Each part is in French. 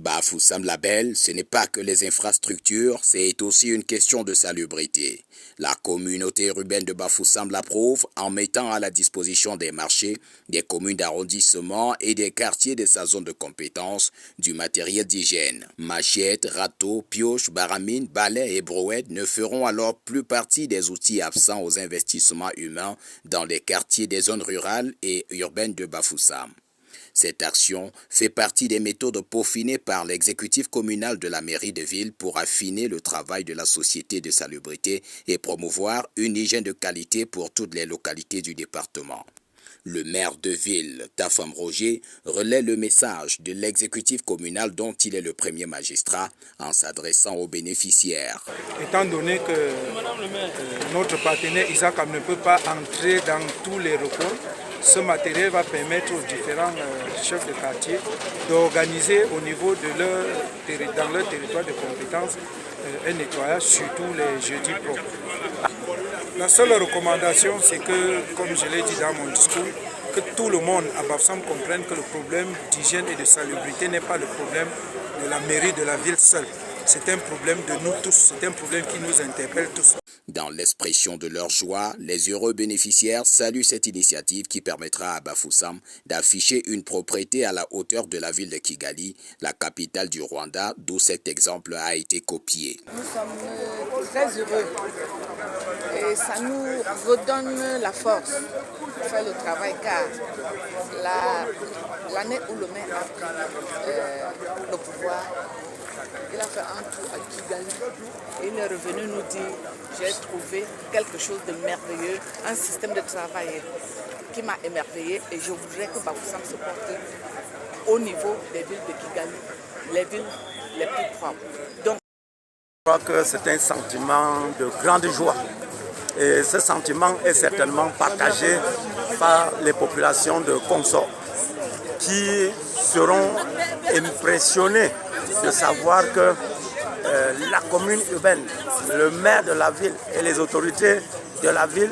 Bafoussam Label, ce n'est pas que les infrastructures, c'est aussi une question de salubrité. La communauté urbaine de Bafoussam l'approuve en mettant à la disposition des marchés, des communes d'arrondissement et des quartiers de sa zone de compétence du matériel d'hygiène. Machettes, râteaux, pioches, baramines, balais et brouettes ne feront alors plus partie des outils absents aux investissements humains dans les quartiers des zones rurales et urbaines de Bafoussam. Cette action fait partie des méthodes peaufinées par l'exécutif communal de la mairie de ville pour affiner le travail de la société de salubrité et promouvoir une hygiène de qualité pour toutes les localités du département. Le maire de ville, Tafam Roger, relaie le message de l'exécutif communal dont il est le premier magistrat en s'adressant aux bénéficiaires. Étant donné que notre partenaire ISACAM ne peut pas entrer dans tous les recoins, ce matériel va permettre aux différents chefs de quartier d'organiser au niveau de dans leur territoire de compétence un nettoyage, surtout les jeudis propres. La seule recommandation, c'est que, comme je l'ai dit dans mon discours, que tout le monde à Bafoussam comprenne que le problème d'hygiène et de salubrité n'est pas le problème de la mairie de la ville seule. C'est un problème de nous tous, c'est un problème qui nous interpelle tous. Dans l'expression de leur joie, les heureux bénéficiaires saluent cette initiative qui permettra à Bafoussam d'afficher une propreté à la hauteur de la ville de Kigali, la capitale du Rwanda, d'où cet exemple a été copié. Nous sommes très heureux et ça nous redonne la force pour faire le travail car l'année où le maire a pris le pouvoir, il a fait un tour à Kigali et il est revenu nous dire j'ai trouvé quelque chose de merveilleux, un système de travail qui m'a émerveillé et je voudrais que Bafoussam se porte au niveau des villes de Kigali, les villes les plus propres. Donc, je crois que c'est un sentiment de grande joie et ce sentiment est certainement partagé par les populations de Consort qui seront impressionnées de savoir que la commune urbaine, le maire de la ville et les autorités de la ville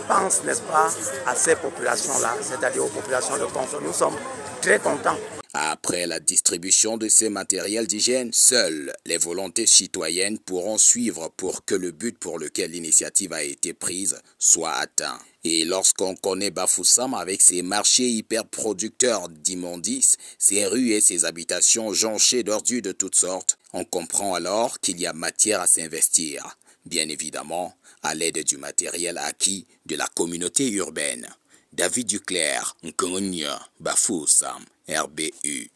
pensent, n'est-ce pas, à ces populations-là, c'est-à-dire aux populations de Consort. Nous sommes très contents. Après la distribution de ces matériels d'hygiène, seules les volontés citoyennes pourront suivre pour que le but pour lequel l'initiative a été prise soit atteint. Et lorsqu'on connaît Bafoussam avec ses marchés hyper producteurs d'immondices, ses rues et ses habitations jonchées d'ordures de toutes sortes, on comprend alors qu'il y a matière à s'investir, bien évidemment à l'aide du matériel acquis de la communauté urbaine. David Duclerc, Nkonya, Bafoussam, RBU.